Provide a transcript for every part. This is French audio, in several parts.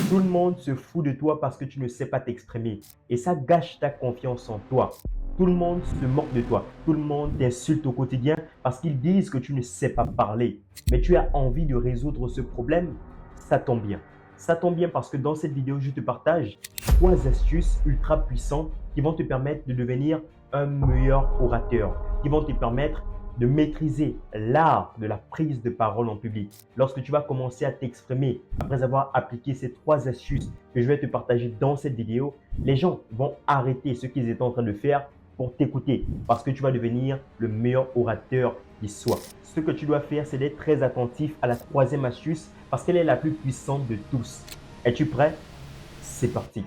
Tout le monde se fout de toi parce que tu ne sais pas t'exprimer. Et ça gâche ta confiance en toi. Tout le monde se moque de toi. Tout le monde t'insulte au quotidien parce qu'ils disent que tu ne sais pas parler. Mais tu as envie de résoudre ce problème. Ça tombe bien. Ça tombe bien parce que dans cette vidéo, je te partage 3 astuces ultra puissantes qui vont te permettre de devenir un meilleur orateur, qui vont te permettre de maîtriser l'art de la prise de parole en public. Lorsque tu vas commencer à t'exprimer après avoir appliqué ces 3 astuces que je vais te partager dans cette vidéo, les gens vont arrêter ce qu'ils étaient en train de faire pour t'écouter parce que tu vas devenir le meilleur orateur qui soit. Ce que tu dois faire, c'est d'être très attentif à la 3e astuce parce qu'elle est la plus puissante de tous. Es-tu prêt? C'est parti.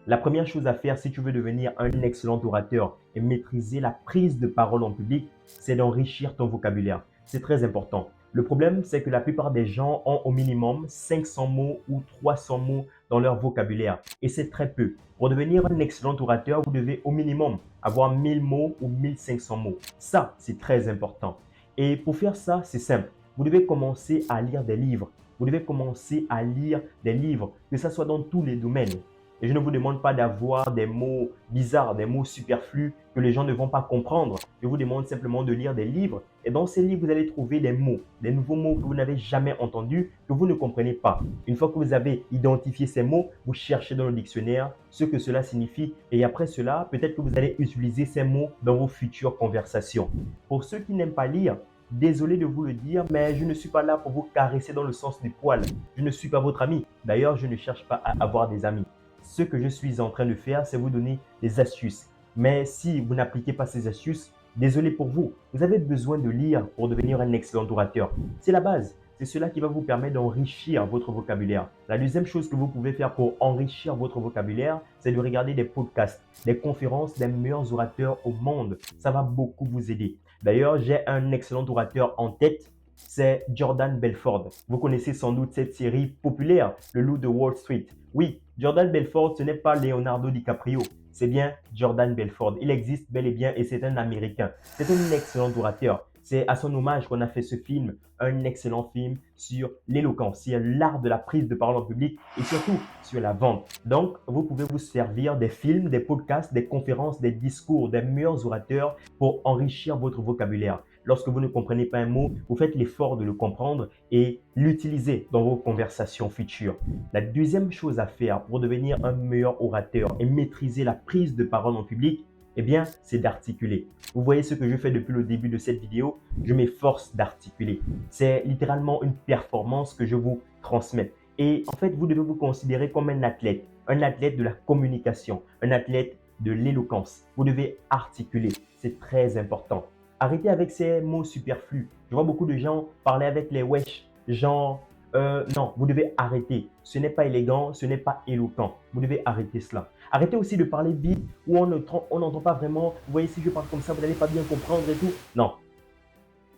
La première chose à faire si tu veux devenir un excellent orateur et maîtriser la prise de parole en public, c'est d'enrichir ton vocabulaire. C'est très important. Le problème, c'est que la plupart des gens ont au minimum 500 mots ou 300 mots dans leur vocabulaire et c'est très peu. Pour devenir un excellent orateur, vous devez au minimum avoir 1000 mots ou 1500 mots. Ça, c'est très important. Et pour faire ça, c'est simple. Vous devez commencer à lire des livres. Vous devez commencer à lire des livres, que ce soit dans tous les domaines. Et je ne vous demande pas d'avoir des mots bizarres, des mots superflus que les gens ne vont pas comprendre. Je vous demande simplement de lire des livres. Et dans ces livres, vous allez trouver des mots, des nouveaux mots que vous n'avez jamais entendus, que vous ne comprenez pas. Une fois que vous avez identifié ces mots, vous cherchez dans le dictionnaire ce que cela signifie. Et après cela, peut-être que vous allez utiliser ces mots dans vos futures conversations. Pour ceux qui n'aiment pas lire, désolé de vous le dire, mais je ne suis pas là pour vous caresser dans le sens du poil. Je ne suis pas votre ami. D'ailleurs, je ne cherche pas à avoir des amis. Ce que je suis en train de faire, c'est vous donner des astuces. Mais si vous n'appliquez pas ces astuces, désolé pour vous. Vous avez besoin de lire pour devenir un excellent orateur. C'est la base. C'est cela qui va vous permettre d'enrichir votre vocabulaire. La deuxième chose que vous pouvez faire pour enrichir votre vocabulaire, c'est de regarder des podcasts, des conférences des meilleurs orateurs au monde. Ça va beaucoup vous aider. D'ailleurs, j'ai un excellent orateur en tête. C'est Jordan Belfort. Vous connaissez sans doute cette série populaire, Le Loup de Wall Street. Oui, Jordan Belfort, ce n'est pas Leonardo DiCaprio, c'est bien Jordan Belfort. Il existe bel et bien et c'est un Américain. C'est un excellent orateur. C'est à son hommage qu'on a fait ce film, un excellent film sur l'éloquence, sur l'art de la prise de parole en public et surtout sur la vente. Donc, vous pouvez vous servir des films, des podcasts, des conférences, des discours des meilleurs orateurs pour enrichir votre vocabulaire. Lorsque vous ne comprenez pas un mot, vous faites l'effort de le comprendre et l'utiliser dans vos conversations futures. La deuxième chose à faire pour devenir un meilleur orateur et maîtriser la prise de parole en public, eh bien, c'est d'articuler. Vous voyez ce que je fais depuis le début de cette vidéo, je m'efforce d'articuler. C'est littéralement une performance que je vous transmets. Et en fait, vous devez vous considérer comme un athlète de la communication, un athlète de l'éloquence. Vous devez articuler, c'est très important. Arrêtez avec ces mots superflus. Je vois beaucoup de gens parler avec les wesh, genre non, vous devez arrêter. Ce n'est pas élégant, ce n'est pas éloquent. Vous devez arrêter cela. Arrêtez aussi de parler vite où on n'entend pas vraiment. Vous voyez, si je parle comme ça, vous n'allez pas bien comprendre et tout. Non,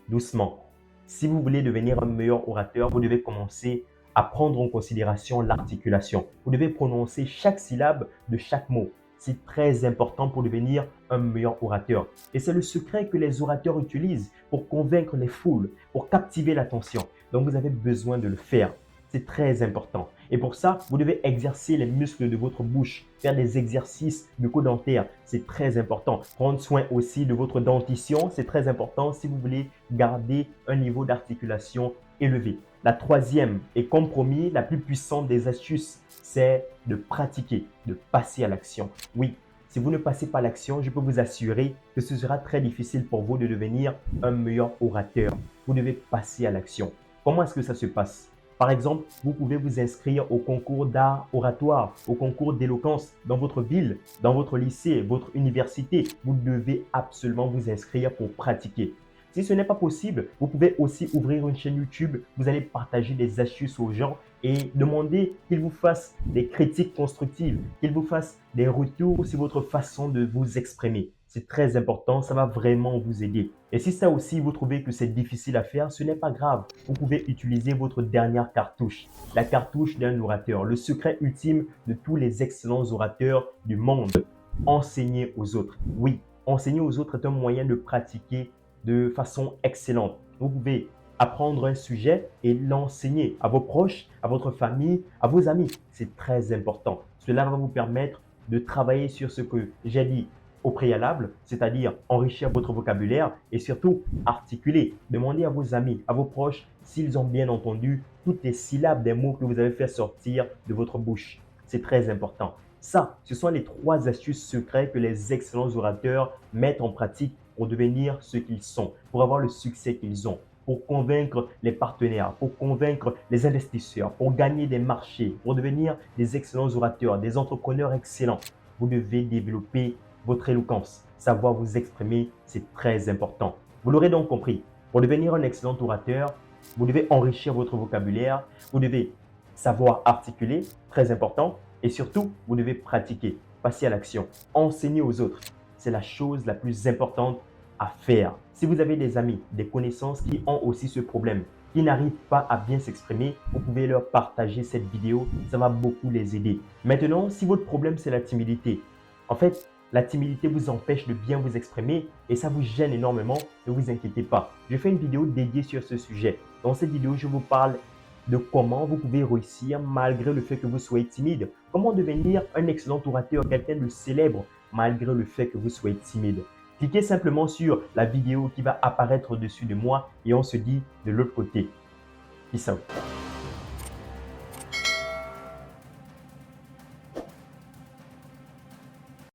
doucement. Si vous voulez devenir un meilleur orateur, vous devez commencer à prendre en considération l'articulation. Vous devez prononcer chaque syllabe de chaque mot. C'est très important pour devenir un meilleur orateur. Et c'est le secret que les orateurs utilisent pour convaincre les foules, pour captiver l'attention. Donc, vous avez besoin de le faire. C'est très important. Et pour ça, vous devez exercer les muscles de votre bouche, faire des exercices bucco-dentaires. C'est très important. Prendre soin aussi de votre dentition. C'est très important si vous voulez garder un niveau d'articulation élevé. La troisième et comme promis, la plus puissante des astuces, c'est de pratiquer, de passer à l'action. Oui, si vous ne passez pas à l'action, je peux vous assurer que ce sera très difficile pour vous de devenir un meilleur orateur. Vous devez passer à l'action. Comment est-ce que ça se passe? Par exemple, vous pouvez vous inscrire au concours d'art oratoire, au concours d'éloquence dans votre ville, dans votre lycée, votre université. Vous devez absolument vous inscrire pour pratiquer. Si ce n'est pas possible, vous pouvez aussi ouvrir une chaîne YouTube. Vous allez partager des astuces aux gens et demander qu'ils vous fassent des critiques constructives, qu'ils vous fassent des retours sur votre façon de vous exprimer. C'est très important, ça va vraiment vous aider. Et si ça aussi, vous trouvez que c'est difficile à faire, ce n'est pas grave. Vous pouvez utiliser votre dernière cartouche, la cartouche d'un orateur, le secret ultime de tous les excellents orateurs du monde. Enseigner aux autres. Oui, enseigner aux autres est un moyen de pratiquer de façon excellente. Vous pouvez apprendre un sujet et l'enseigner à vos proches, à votre famille, à vos amis. C'est très important. Cela va vous permettre de travailler sur ce que j'ai dit au préalable, c'est-à-dire enrichir votre vocabulaire et surtout articuler. Demandez à vos amis, à vos proches s'ils ont bien entendu toutes les syllabes des mots que vous avez fait sortir de votre bouche. C'est très important. Ça, ce sont les 3 astuces secrètes que les excellents orateurs mettent en pratique pour devenir ce qu'ils sont, pour avoir le succès qu'ils ont, pour convaincre les partenaires, pour convaincre les investisseurs, pour gagner des marchés, pour devenir des excellents orateurs, des entrepreneurs excellents. Vous devez développer votre éloquence, savoir vous exprimer, c'est très important. Vous l'aurez donc compris, pour devenir un excellent orateur, vous devez enrichir votre vocabulaire, vous devez savoir articuler, très important, et surtout, vous devez pratiquer, passer à l'action, enseigner aux autres. C'est la chose la plus importante à faire. Si vous avez des amis, des connaissances qui ont aussi ce problème, qui n'arrivent pas à bien s'exprimer, vous pouvez leur partager cette vidéo, ça va beaucoup les aider. Maintenant, si votre problème c'est la timidité, en fait, la timidité vous empêche de bien vous exprimer et ça vous gêne énormément, ne vous inquiétez pas. Je fais une vidéo dédiée sur ce sujet. Dans cette vidéo, je vous parle de comment vous pouvez réussir malgré le fait que vous soyez timide. Comment devenir un excellent orateur, quelqu'un de célèbre malgré le fait que vous soyez timide. Cliquez simplement sur la vidéo qui va apparaître au-dessus de moi et on se dit de l'autre côté. Peace out.